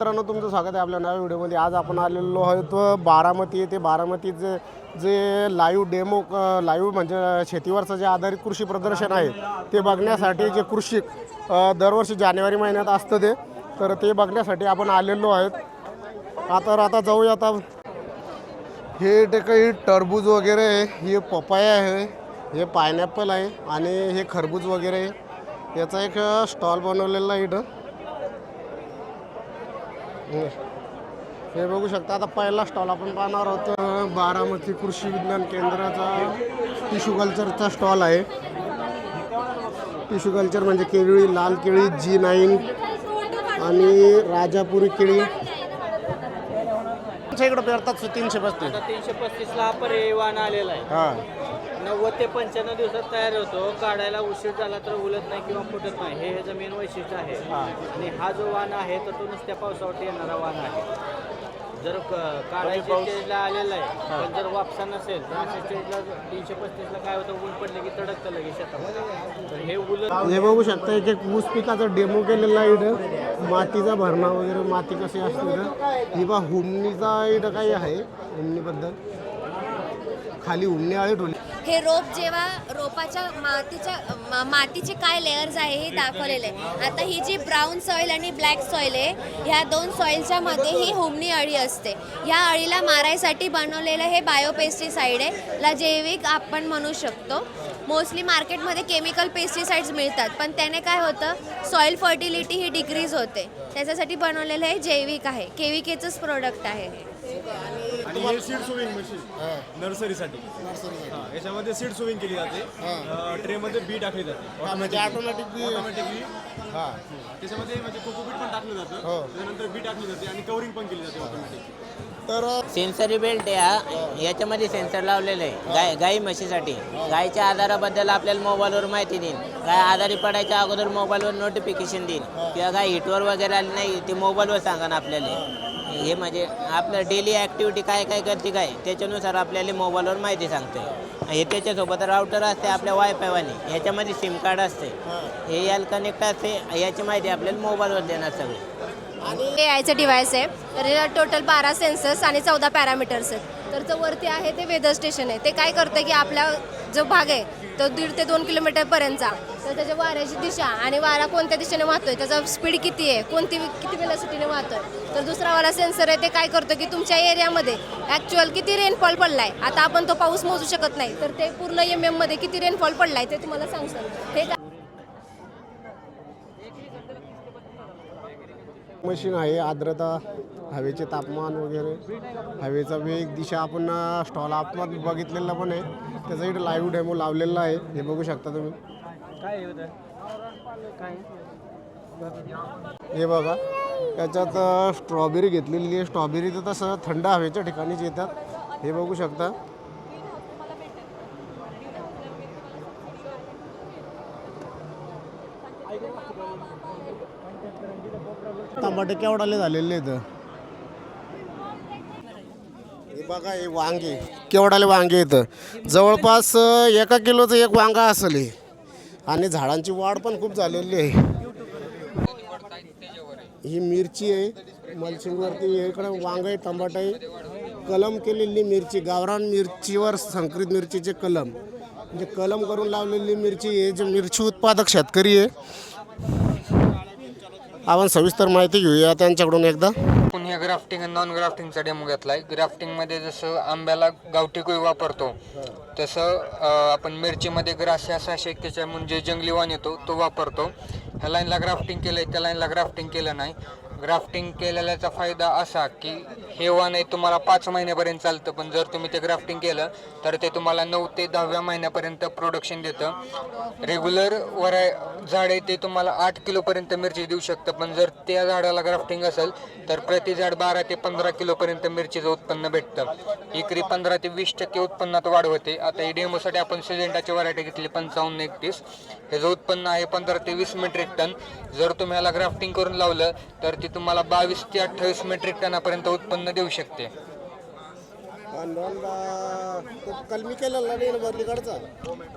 मित्रांनो, तुमचं स्वागत आहे आपल्या नव्या व्हिडिओमध्ये। आज आपण आलेलो आहोत बारामती येथे। बारामतीचे जे लाईव्ह म्हणजे शेतीवरचं जे आधारित कृषी प्रदर्शन आहे ते बघण्यासाठी, जे कृषी दरवर्षी जानेवारी महिन्यात असतं तर ते बघण्यासाठी आपण आलेलो आहोत। आता जाऊया। आता हे काही टरबूज वगैरे आहे, हे पपाया आहे, हे पायनॅपल आहे आणि हे खरबूज वगैरे आहे। याचा एक स्टॉल बनवलेला आहे इथं, हे बघू शकता। आता पहिला स्टॉल आपण पाहणार आहोत बारामती कृषी विज्ञान केंद्राचा टिश्यू कल्चरचा स्टॉल आहे। टिश्यू कल्चर म्हणजे केळी, लाल केळी G9 आणि राजापुरी केळी इकडे पेरतात 335 ला परिवान आलेला आहे। हां, 90 ते 95 दिवसात तयार होतो। काढायला उशीर झाला तर उलत नाही किंवा फुटत नाही, हे ह्याचं मेन वैशिष्ट्य आहे। आणि हा जो वाण आहे तर तो नुसत्या पावसावरती येणारा वाण आहे। जर काढायच्या स्टेजला आलेला आहे, पण जर वापसा नसेल तर अशा स्टेजला 335 ला काय होतं, ऊन पडले की तडकतं लगेच शेतामध्ये। तर हे उलट हे बघू शकता। एक ऊस पिकाचा डेमो केलेला आहे इथं, मातीचा भरणा वगैरे, माती कशी असते इथं। ही बा हुमणीचा इथं काही आहे, हुमणीबद्दल खाली हुमणी आळे ठेवली। हे रोप जेव्हा रोपाच्या मातीचे काय लेयर्स आहे हे दाखवलेले आहे। आता ही जी ब्राऊन सॉइल आणि ब्लॅक सॉइल आहे, ह्या दोन सॉइलच्या मध्ये ही हुमणी अळी असते। ह्या अळीला मारायसाठी बनवलेलं हे बायोपेस्टिसाइड आहे, ला जैविक आपण म्हणू शकतो। मोस्टली मार्केटमध्ये केमिकल पेस्टिसाइड्स मिळतात, पण त्याने काय होतं, सॉइल फर्टिलिटी ही डिक्रीज होते। त्याच्यासाठी बनवलेलं हे जैविक आहे, केविकेचंच प्रोडक्ट आहे हे। आणि हे सीड सोविंग मशीन नर्सरीसाठी। याच्यामध्ये सीड सोविंग केली जाते, ट्रेमध्ये बी टाकली जाते ऑटोमॅटिकली। त्याच्यामध्ये म्हणजे कोकोपीट पण टाकलं जातं, त्यानंतर बी टाकली जाते आणि कवरिंग पण केली जाते ऑटोमॅटिक। तर सेन्सरी बेल्ट आहे, याच्यामध्ये सेन्सर लावलेलं आहे गाई म्हशीसाठी। गायीच्या आधाराबद्दल आपल्याला मोबाईलवर माहिती देईल, गाय आजारी पडायच्या अगोदर मोबाईलवर नोटिफिकेशन देईल, किंवा गाय हिटवर वगैरे आली नाही ते मोबाईलवर सांगा ना आपल्याला। हे म्हणजे आपलं डेली ॲक्टिव्हिटी काय काय करते काय त्याच्यानुसार आपल्याला मोबाईलवर माहिती सांगते। हे त्याच्यासोबत राऊटर असते आपल्या वायफायवाने, ह्याच्यामध्ये सिम कार्ड असते, हे याला कनेक्ट असते, याची माहिती आपल्याला मोबाईलवर देणार सगळे। आणि AIचं डिव्हाइस आहे, तर टोटल 12 सेन्सर्स आणि 14 पॅरामीटर्स आहेत। तर जो वरती आहे ते वेदर स्टेशन आहे, ते काय करतं की आपला जो भाग आहे तो 1.5 ते 2 किलोमीटरपर्यंतचा, तर त्याच्या वाऱ्याची दिशा आणि वारा कोणत्या दिशेने वाहतोय, त्याचा स्पीड किती आहे, किती वेलोसिटीने वाहतोय। तर दुसरा वाला सेन्सर आहे, ते काय करतं की तुमच्या एरियामध्ये ॲक्च्युअल किती रेनफॉल पडला आहे, आता आपण तो पाऊस मोजू शकत नाही, तर ते पूर्ण MM मध्ये किती रेनफॉल पडला आहे ते तुम्हाला सांगतं। हे मशीन आहे, आर्द्रता, हवेचे तापमान वगैरे, हवेचा वेग, दिशा आपण स्टॉल आतमध्ये बघितलेला पण आहे, त्याचा इथे लाईव्ह डेमो लावलेला आहे, हे बघू शकता तुम्ही। हे बघा, त्याच्यात स्ट्रॉबेरी घेतलेली आहे। स्ट्रॉबेरी तर तसं थंड हवेच्या ठिकाणीच येतात, हे बघू शकता। टमाटे केवढाले झालेले आहेत, हे बघा। हे वांगे केवढाले वांगे आहेत, जवळपास 1 किलोचं एक वांगा असेल हे, आणि झाडांची वाढ पण खूप झालेली आहे। ही मिरची आहे, मल्चिंगवरती इकडे वांग आहे, टमाटा आहे, कलम केलेली मिरची, गावरान मिरचीवर संकरित मिरचीचे कलम, म्हणजे कलम करून लावलेली मिरची आहे। जे मिरची उत्पादक शेतकरी आहे, आपण सविस्तर माहिती घेऊया त्यांच्याकडून एकदा। आपण ह्या ग्राफ्टिंग आणि नॉन ग्राफ्टिंगचा डेमो घेतलाय। ग्राफ्टिंगमध्ये जसं आंब्याला गावठी कोळी वापरतो, तसं आपण मिरचीमध्ये ग्रासिया सॅशेक्केच्या म्हणजे जंगली वाण येतो तो वापरतो। ह्या लाईनला ग्राफ्टिंग केलंय, त्या लाईनला ग्राफ्टिंग केलं नाही। ग्राफ्टिंग केलेल्याचा फायदा असा की हे वाण आहे तुम्हाला 5 महिन्यापर्यंत चालतं, पण जर तुम्ही ते ग्राफ्टिंग केलं तर ते तुम्हाला 9 ते 10व्या महिन्यापर्यंत प्रोडक्शन देतं। रेग्युलर झाड आहे ते तुम्हाला 8 किलोपर्यंत मिरची देऊ शकतं, पण जर त्या झाडाला ग्राफ्टिंग असेल तर प्रति झाड 12 ते 15 किलोपर्यंत मिरचीचं उत्पन्न भेटतं। एकरी 15 ते 20% उत्पन्नात वाढ होते। आता ही डेमोसाठी आपण सिजेंटाची व्हरायटी घेतली 5531, ह्याचं उत्पन्न आहे 15 ते 20 मेट्रिक टन। जर तुम्ही ह्याला ग्राफ्टिंग करून लावलं तर ती तुम्हाला 22 ते 28 मेट्रिक टनापर्यंत उत्पन्न देऊ शकते। कलमी केलेला नाही बदलीकडचा,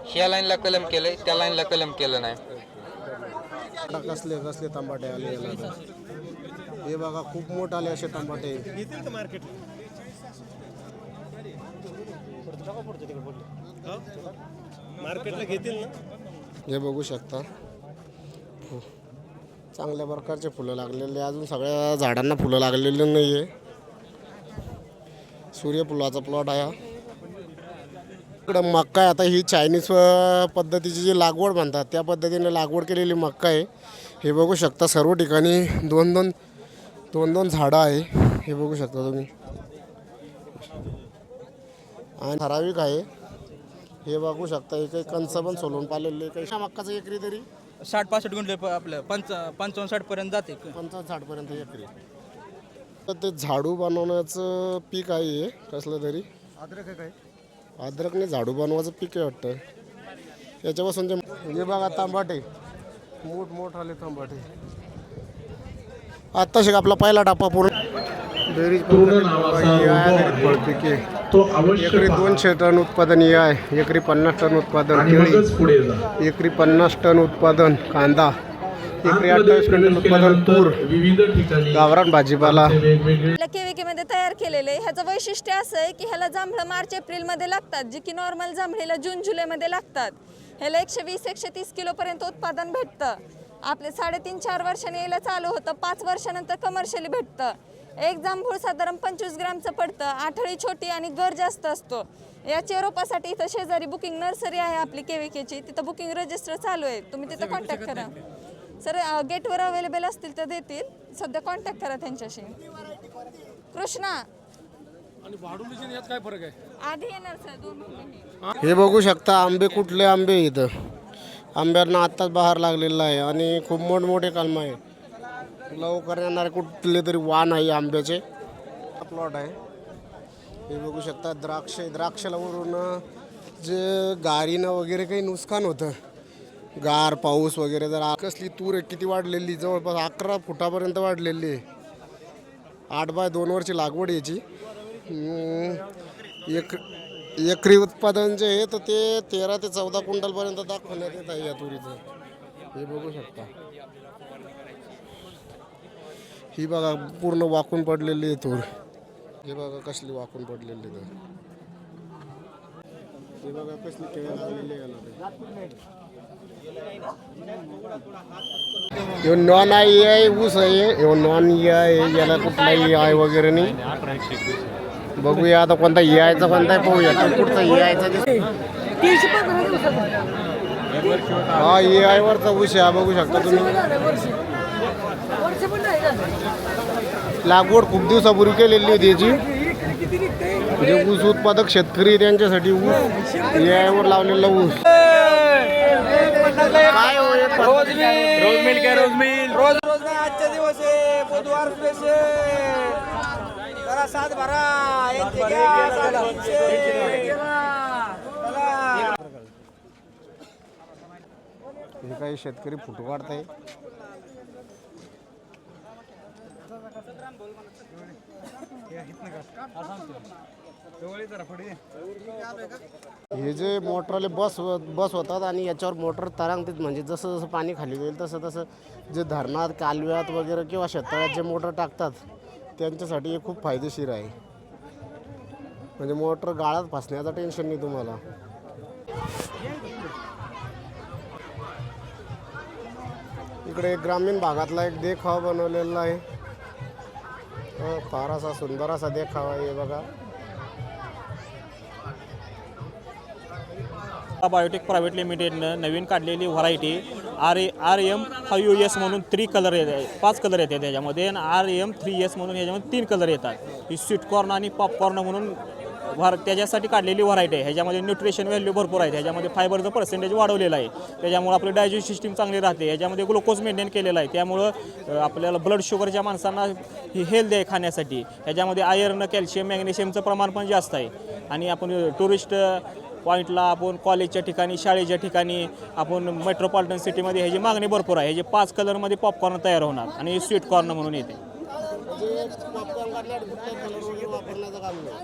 ह्या लाईनला कलम केलंय, त्या लाईनला कलम केलं नाही। कसले कसले टमाटे आले याला, हे बघा खूप मोठाले असे टमाटे. येतील का मार्केट? मार्केटला घेतील ना? हे बघू शकता चांगल्या प्रकारचे फुलं लागलेले. अजून सगळ्या झाडांना फुलं लागलेली नाही आहे. सूर्यफुलाचा प्लॉट आहे. इकडं मक्का आहे. आता ही चायनीज पद्धतीची जी लागवड म्हणतात त्या पद्धतीने लागवड केलेली मक्का आहे. हे बघू शकता सर्व ठिकाणी दोन दोन झाडं आहे. हे बघू शकता तुम्ही. आणि ठराविक आहे. हे बघू शकता एक एक कंच पण सोलून पालेले. कशा मक्काचं एकरी तरी 60-65 गुंठे आपलं 55-60 पर्यंत जाते. 50-60 पर्यंत एकरी. तर ते झाडू बनवण्याचं पीक आहे हे कसलं तरी. अद्रक आहे काय? अद्रकने झाडू बनवायचं पीक आहे वाटतं. याच्यापासून हे बघा तांबाटे मोठमोठाले तांबाटे. आत्ताशी आपला पहिला टप्पा पूर्ण बेरीज फळपिके. एकरी 200 टन उत्पादन हे आहे. एकरी 50 टन उत्पादन केळी. एकरी 50 टन उत्पादन कांदा. एकरी 28 क्विंटल उत्पादन तूर. गावरान भाजीपाला. केवीके मध्ये तयार केलेले. ह्याचं वैशिष्ट्य असं आहे की ह्याला जांभळं मार्च एप्रिलमध्ये लागतात, जी की नॉर्मल जांभळीला जून जुलैमध्ये लागतात. ह्याला 120-130 किलोपर्यंत उत्पादन भेटतं. आपले 3.5-4 वर्षांनी यायला चालू होतं. 5 वर्षानंतर कमर्शियली भेटतं. एक जांभूळ साधारण 25 ग्रामचं पडतं. आठळी छोटी आणि गर जास्त असतो. याच्या रोपासाठी इथं शेजारी बुकिंग नर्सरी आहे आपली केवीकेची. तिथं बुकिंग रजिस्टर चालू आहे. तुम्ही तिथं कॉन्टॅक्ट करा. सर गेटवर अवेलेबल असतील तर देतील. सध्या कॉन्टॅक्ट करा त्यांच्याशी. कृष्णा आणि भाडुलीचे यात काय फरक आहे? आधी येणार सर 2 महिने. हे बघू शकता आंबे कुठले आंबे इथं. आंब्यांना आत्ताच बहार लागलेला आहे आणि खूप मोठमोठे कलम आहे. लवकर येणारे कुठले तरी वाण आहे आंब्याचे. प्लॉट आहे. हे बघू शकता द्राक्षाला वरून जे गारीनं वगैरे काही नुकसान होतं. गार पाऊस वगैरे जर कसली तूर किती वाढलेली जवळपास 11 फुटापर्यंत वाढलेली आहे. 8x2 वरची लागवड याची. एकरी उत्पादन जे आहे तर ते 13 ते 14 क्विंटलपर्यंत दाखवण्यात येत आहे या तुरीचं. हे बघू शकता. ही बघा पूर्ण वाकून पडलेली आहे तूर. हे बघा कसली वाकून पडलेली आहे. हे बघा कसली केळी लागलेली आहे. हे नॉन आहे ऊस आहे. हे नॉन आहे. याला कुठलाही आहे वगैरे नाही. बघूया आता कोणता यायचा कोणता पाहूया. कुठचा यायचा हा AI वरचा ऊस आहे. बघू शकता तुम्ही. लागवड खूप दिवसापूर्वी केलेली होती याची. म्हणजे ऊस उत्पादक शेतकरी त्यांच्यासाठी ऊस AI वर लावलेला ऊस. काय रोज मिल काय रोज मिल रोज नाही. आजचा दिवस आहे बुधवार स्पेशल. जरा 7 भरा. हे काही शेतकरी फुटू काढताय. हे जे मोटरवाले बस होतात आणि याच्यावर मोटर तरंगतात. म्हणजे जसं जसं पाणी खाली जाईल तसं तसं जे धरणात कालव्यात वगैरे किंवा शेततळ्यात जे मोटर टाकतात त्यांच्यासाठी हे खूप फायदेशीर आहे. म्हणजे मोटर गाळात फसण्याचं टेन्शन नाही तुम्हाला. इकडे ग्रामीण भागातला एक देखावा बनवलेला आहे. फार असा सुंदर असा देखावा आहे बघा. बायोटेक प्रायव्हेट लिमिटेडनं नवीन काढलेली व्हरायटी RM 5US म्हणून 3 कलर येतात. 5 कलर येतात त्याच्यामध्ये. आणि RM 3S म्हणून ह्याच्यामध्ये 3 कलर येतात. ही स्वीटकॉर्न आणि पॉपकॉर्न म्हणून त्याच्यासाठी काढलेली व्हरायटी आहे. ह्याच्यामध्ये न्यूट्रिशन व्हॅल्यू भरपूर आहे. ह्याच्यामध्ये फायबरचं पर्सेंटेज वाढवलेलं आहे. त्याच्यामुळे आपली डायजेस्ट सिस्टीम चांगली राहते. ह्याच्यामध्ये ग्लुकोज मेंटेन केलेला आहे. त्यामुळं आपल्याला ब्लड शुगरच्या माणसांना ही हेल्थ आहे खाण्यासाठी. ह्याच्यामध्ये आयर्न कॅल्शियम मॅग्नेशियमचं प्रमाण पण जास्त आहे. आणि आपण टुरिस्ट पॉईंटला आपण कॉलेजच्या ठिकाणी शाळेच्या ठिकाणी आपण मेट्रोपॉलिटन सिटीमध्ये ह्याची मागणी भरपूर आहे. ह्याचे 5 कलरमध्ये पॉपकॉर्न तयार होणार आणि स्वीटकॉर्न म्हणून येते.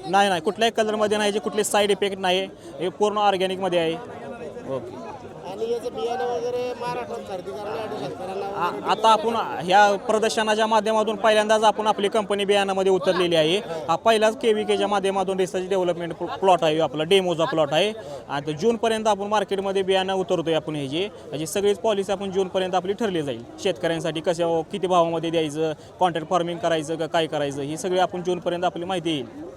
नाही नाही कुठल्याही कलरमध्ये नाही. ह्याचे कुठले साईड इफेक्ट नाही. हे पूर्ण ऑर्गॅनिकमध्ये आहे. ओके. आणि याचं बियाणं वगैरे महाराष्ट्रात खरेदी करण्यासाठी शेतकऱ्यांना आता आपण ह्या प्रदर्शनाच्या माध्यमातून पहिल्यांदाच आपण आपली कंपनी बियाणामध्ये उतरलेली आहे. हा पहिलाच KVKच्या माध्यमातून रिसर्च डेव्हलपमेंट प्लॉट आहे, आपला डेमोचा प्लॉट आहे. आणि जूनपर्यंत आपण मार्केटमध्ये बियाणं उतरतोय आपण ह्याची सगळीच पॉलिसी आपण जूनपर्यंत आपली ठरली जाईल. शेतकऱ्यांसाठी कसं किती भावामध्ये द्यायचं, कॉन्ट्रॅक्ट फार्मिंग करायचं का काय करायचं, ही सगळी आपण जूनपर्यंत आपली माहिती येईल.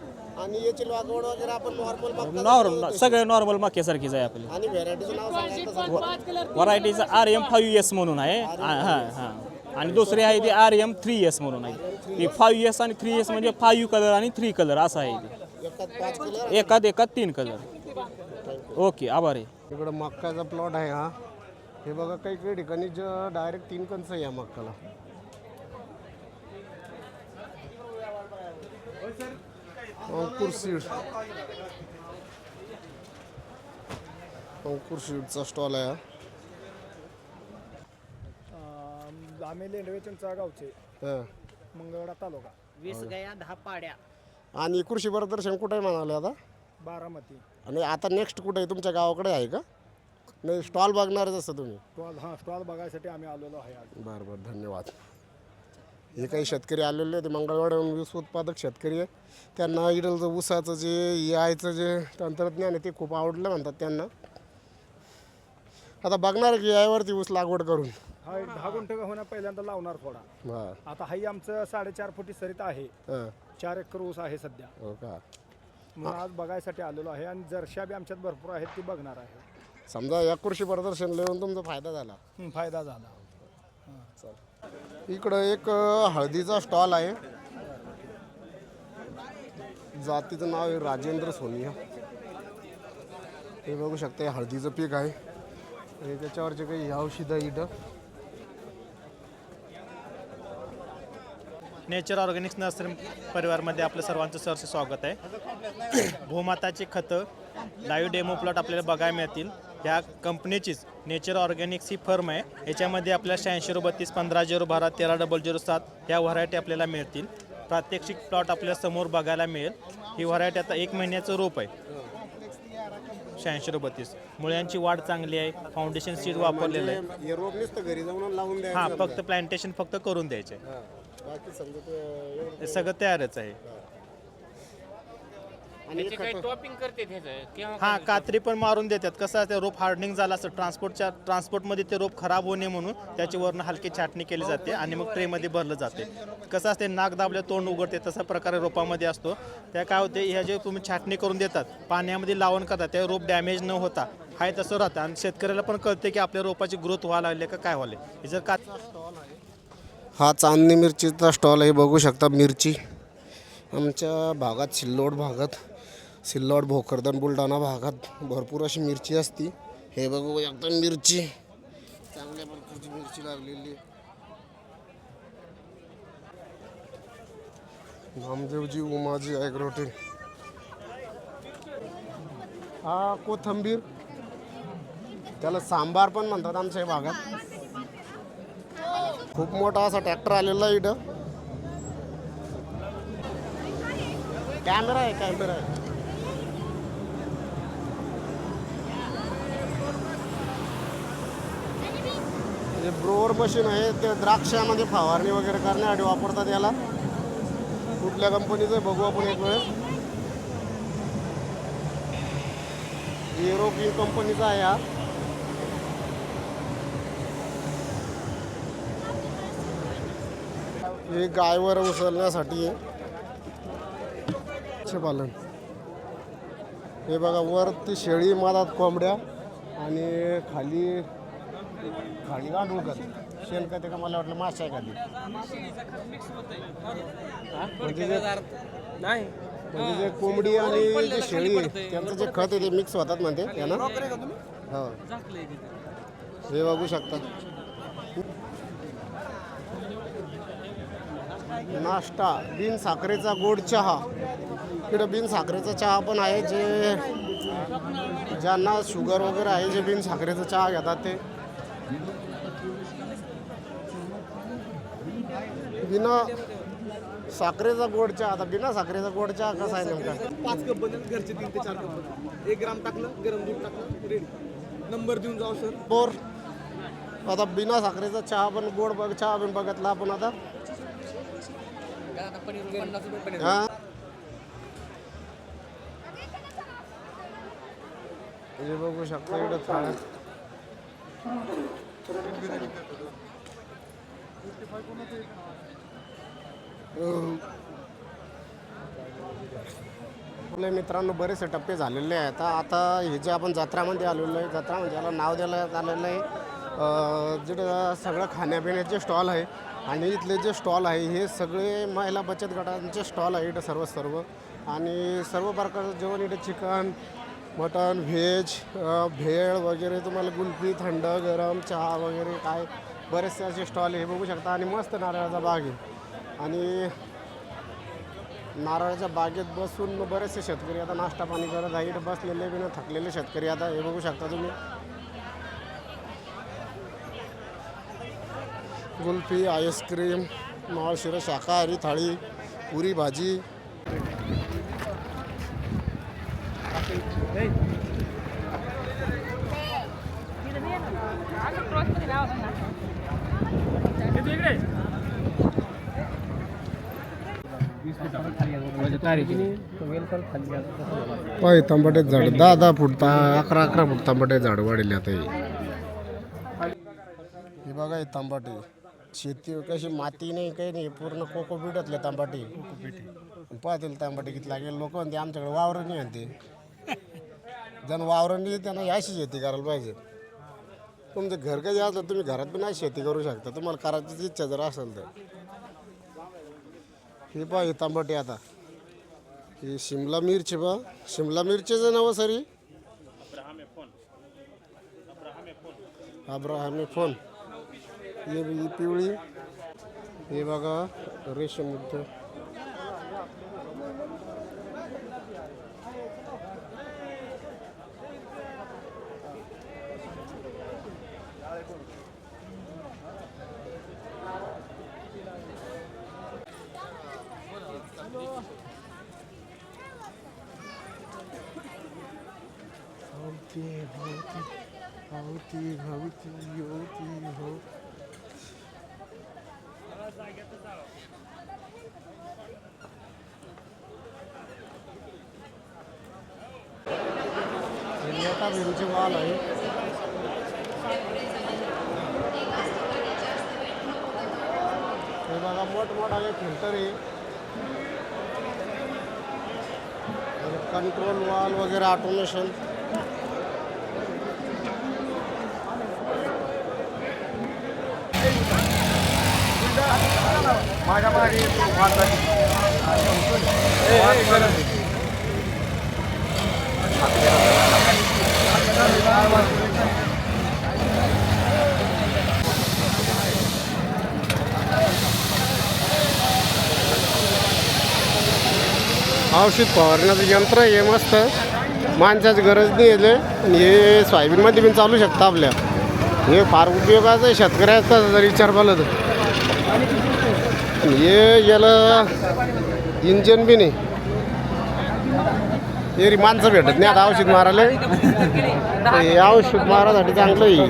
आणि याची लागवड वगैरे आपण नॉर्मल सगळं नॉर्मल मक्यासारखीच आहे आपली. आणि व्हेरायटीचं नाव सांगायचं व्हरायटीचं RM 5S म्हणून आहे. हां आणि दुसरी आहे ती RM 3S म्हणून आहे. ती 5S आणि 3S म्हणजे 5 कलर आणि 3 कलर असं आहे ते. एकात 3 कलर. ओके, आभार आहे. इकडं मक्काचा प्लॉट आहे हा. हे बघा काही काही ठिकाणी डायरेक्ट 3 कंच आहे या मक्काला. अंकुर सीडचा स्टॉल आहे हा. आम्ही लेंडवेचनचा गावचे हं. मंगळवाडा तालुका 20 गाया 10 पाड्या. आणि कृषी प्रदर्शन कुठे म्हणाले आता? बारामती. आणि आता नेक्स्ट कुठे आहे? तुमच्या गावाकडे आहे का? नाही, स्टॉल बघणारच असं तुम्ही? स्टॉल बघायसाठी आम्ही आलेलो आहे आज. बरं धन्यवाद. हे काही शेतकरी आलेले ते मंगळवाड्याहून ऊस उत्पादक शेतकरी आहे. त्यांना इडलचं ऊसाचं जे यायचं जे तंत्रज्ञान आहे ते खूप आवडलं म्हणतात त्यांना. आता बघणार की यावरती ऊस लागवड करून हा एक 10 गुंठ होण्या पहिल्यांदा लावणार थोडा. हां. आता हाही आमचं 4.5 फुटी सरीत आहे. 4 एकर ऊस आहे सध्या. हो का? म्हणून आज बघायसाठी आलेलो आहे आणि जर्शा बी आमच्यात भरपूर आहेत ती बघणार आहे. समजा या कृषी प्रदर्शन येऊन तुमचा फायदा झाला. फायदा झाला. इकडं एक हळदीचा स्टॉल आहे. जातीचं नाव आहे राजेंद्र सोनिया. हे बघू शकता, हळदीचं पीक आहे. हे त्याच्यावरचे काही औषधं इथं. नेचर ऑर्गॅनिक्स नर्सरी परिवारमध्ये आपलं सर्वांचं सहर्ष स्वागत आहे. भूमाताची खतं लाईव्ह डेमो प्लॉट आपल्याला बघायला मिळतील. ह्या कंपनीचीच नेचर ऑर्गॅनिक्स ही फर्म आहे. याच्यामध्ये आपल्याला 8632 15012 13007 ह्या व्हरायटी आपल्याला मिळतील. प्रात्यक्षिक प्लॉट आपल्या समोर बघायला मिळेल. ही व्हरायटी आता 1 महिन्याचं रोप आहे. 8632 मुळ्यांची वाढ चांगली आहे. फाउंडेशन सीड वापरलेलं आहे. हे रोप नुसतं घरी जाऊन लावून द्यायचं. हां, फक्त प्लांटेशन फक्त करून द्यायचे. बाकी समजा ते हे सगळं तयारच आहे. टॉपिंग करते त्याचं. हां, कात्री पण मारून देतात. कसं आहे, ते रोप हार्डनिंग झालं असतं ट्रान्सपोर्टमध्ये ते रोप खराब होऊ नये म्हणून त्याच्यावरनं हलकी छाटणी केली जाते आणि मग ट्रेमध्ये भरलं जाते. कसं असते, नाक दाबले तोंड उघडते तसा प्रकारे रोपामध्ये असतो. त्या काय होते, ह्या जे तुम्ही छाटणी करून देतात पाण्यामध्ये लावून करतात ते रोप डॅमेज न होता हाय तसं राहतं. आणि शेतकऱ्याला पण कळते की आपल्या रोपाची ग्रोथ व्हायला लागली का काय व्हायला. हे जर का हा चांदणी मिरचीचा स्टॉल आहे. बघू शकता मिरची आमच्या भागात, सिल्लोड भोकरदन बुलढाणा भागात भरपूर अशी मिरची असती. हे बघू एकदम मिरची चांगल्या प्रकारची मिरची लागलेली. नामदेवजी उमाजी ॲग्रोटेक. हा कोथंबीर, त्याला सांबार पण म्हणतात आमच्या भागात. खूप मोठा असा ट्रॅक्टर आलेला आहे इथं. कॅमेरा आहे. हे ब्रोअर मशीन आहे. ते द्राक्षामध्ये फवारणी वगैरे करण्यासाठी वापरतात. याला कुठल्या कंपनीचं आहे बघू आपण एक वेळ. एरोकिंग कंपनीचा आहे हा. हे गायवर उचलण्यासाठी आहे. पालन. हे बघा, वरती शेळी, मधात कोंबड्या आणि खाली गांडूळ खत, शेणखत आहे का मला वाटलं माशा आहे खाली. म्हणजे जे कोंबडी आणि जे शेळी आहे त्यांचं जे खत आहे ते मिक्स होतात म्हणते त्यानं. हो, हे बघू शकता. नाश्ता, बिन साखरेचा गोड चहा. इकडं बिन साखरेचा चहा पण आहे. जे ज्यांना शुगर वगैरे आहे, जे बिन साखरेचा चहा घेतात ते. बिना साखरेचा गोड चहा. आता बिना साखरेचा गोड चहा कसा आहे नेमका? 5 कप बनत घरचे 3 ते 4 कप. 1 ग्राम टाकलं, गरम दूध टाकलं, रेडी. नंबर देऊन जाऊ सर. बोर आता बिना साखरेचा चहा पण गोड चहा पण बघितला आपण आता. हा हे बघू शकता इकडे थाळ्या. आपल्या मित्रांनो बरेचसे टप्पे झालेले आहेत. आता हे जे आपण जत्रामध्ये आलेलो आहे, जत्रा म्हणजे याला नाव द्यायला आलेलं आहे. जिथं सगळं खाण्यापिण्याचे स्टॉल आहे आणि इथले जे स्टॉल आहे हे सगळे महिला बचत गटांचे स्टॉल आहे इथं सर्व आणि सर्व प्रकारचं जेवण इथे चिकन मटन व्हेज भेळ वगैरे तुम्हाला कुल्फी थंड गरम चहा वगैरे काय बरेचसे असे स्टॉल हे बघू शकता. आणि मस्त नारळाचा बाग आहे आणि नारळाच्या बागेत बसून बरेचसे शेतकरी आता नाश्ता पाणी करत आहे. इथं बसलेले बिना थकलेले शेतकरी आता हे बघू शकता तुम्ही. कुल्फी आईस्क्रीम माळशिरं शाकाहारी थाळी पुरी भाजी. पाय तांबटे झाड 10-10 फूट 11-11 फूट तांबटे झाड वाढले आता. हे बघा हे तांबटे शेती कशी माती नाही काही नाही पूर्ण कोकोपीठातले तांबटे. पाहतील तांबटे किती लागेल. लोक म्हणते आमच्याकडे वावरं नाही म्हणते. ज्यांना वावरं नाही त्यांना याशी शेती करायला पाहिजे. तुमचं घर कधी असलं तुम्ही घरात पण नाही शेती करू शकता तुम्हाला करायची इच्छा जर असेल तर. हे पहा हे तांबटे आता ही शिमला मिरची बा शिमला मिरचीचं नाव सरी अब्राहमी फोन. ही पिवळी हे बघा रेशम उद्योग. मोठा विरूचे वाल आहे. हे बघा मोठमोठाले फिल्टर आहे. कंट्रोल वाल वगैरे ऑटोमेशन. औषध फवारण्याचं यंत्र आहे मस्त. माणसाची गरज नाही आहे. आणि हे सोयाबीनमध्ये पण चालू शकतं आपल्या. हे फार उपयोगाचं आहे शेतकऱ्याचा जर विचार पाहिलं तर. हे याला इंजन बी नाही. हे माणसं भेटत नाही आता औषध मारायला. हे औषध मारायसाठी चांगलं आहे.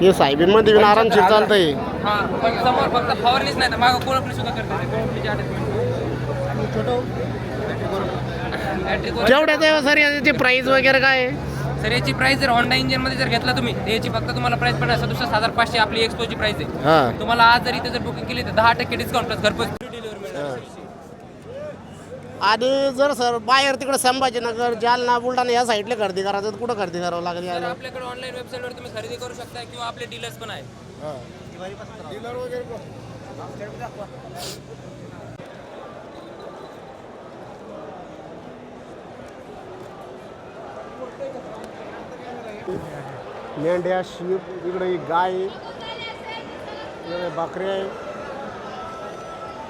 हे सोयाबीनमध्ये पण आरामशीर चालतं आहे. केवढ्याच आहे सर याची प्राइस वगैरे काय आहे? सर याची प्राइस जर होंडा इंजिन मध्ये जर घेतला तुम्ही तर याची फक्त तुम्हाला प्राइस पडणार 67,500 आपली एक्सपोची प्राइस आहे. तुम्हाला आज जर इथे जर बुकिंग केली तर 10% डिस्काउंट प्लस घरपोच फ्री डिलिव्हरी मिळणार. आणि जर सर बाहेर तिकडे संभाजीनगर जालना बुलढाणा या साईडला खरेदी करायचं तर कुठं खरेदी करावं लागेल? सर आपल्याकडे ऑनलाईन वेबसाईटवर तुम्ही खरेदी करू शकता किंवा आपले डीलर्स पण आहेत. डीलर वगैरे मेंढ्या शीप इकडे ही गाय इकडे बकरी आहे.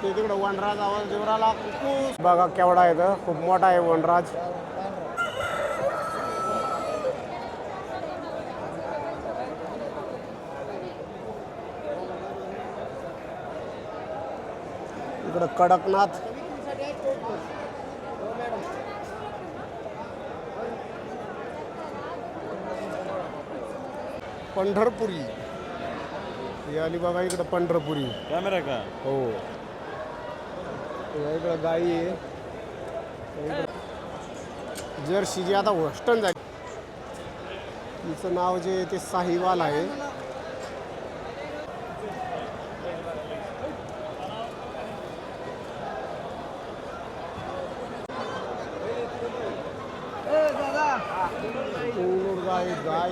ते तिकडं वनराज आवाज जेवराला बघा केवढा आहे तर खूप मोठा आहे वनराज. इकडं कडकनाथ. पंढरपुरी ही आली बघा इकडं पंढरपुरी कॅमेरा का हो. या इकडं गाई आहे. जर्सी जी आता वेस्टर्न झाली तिचं नाव जे ते साहिवाल आहे. गाय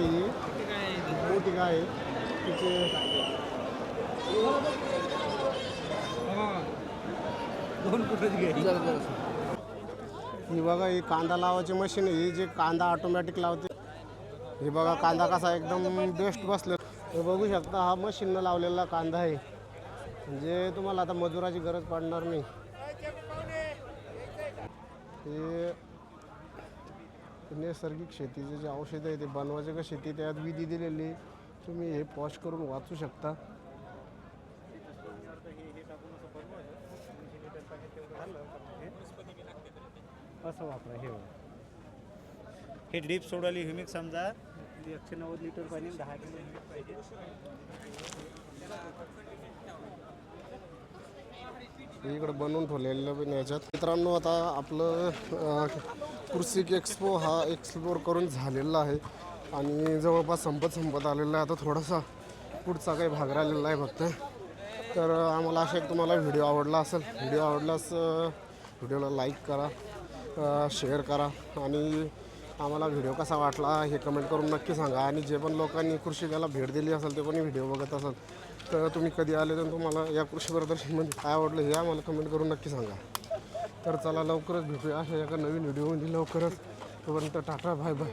मोठी गाय तिचे ही बघा ही कांदा लावायची मशीन आहे. ही जे कांदा ऑटोमॅटिक लावते. हे बघा कांदा कसा एकदम बेस्ट बसले. हे बघू शकता हा मशीननं लावलेला कांदा आहे. म्हणजे तुम्हाला आता मजुराची गरज पडणार नाही. हे नैसर्गिक शेतीचे जे औषध आहे ते बनवायचे का शेती त्यात विधी दिलेली तुम्ही हे पॉश करून वाचू शकता. असं वापरा. हे ड्रीप सोडवली ह्युमिक समजा 190 लिटर पाणी 10 किलो ह्युमिक पाहिजे. इकडं बनवून ठेवलेलं पण याच्यात. मित्रांनो आता आपलं कृषी एक्सपो हा एक्सप्लोर करून झालेला आहे आणि जवळपास संपत आलेला आहे. आता थोडासा पुढचा काही भाग राहिलेला आहे फक्त. तर आम्हाला अशा एक तुम्हाला व्हिडिओ आवडला असेल. व्हिडिओ आवडल्यास व्हिडिओला लाईक करा, शेअर करा आणि आम्हाला व्हिडिओ कसा वाटला हे कमेंट करून नक्की सांगा. आणि जे पण लोकांनी कृषीला भेट दिली असेल ते कोणी व्हिडिओ बघत असाल तर तुम्ही कधी आले तर तुम्हाला या कृषी प्रदर्शनमध्ये काय आवडलं हे आम्हाला कमेंट करून नक्की सांगा. तर चला लवकरच भेटूया अशा एका नवीन व्हिडिओमध्ये लवकरच. तोपर्यंत टाटा बाय बाय.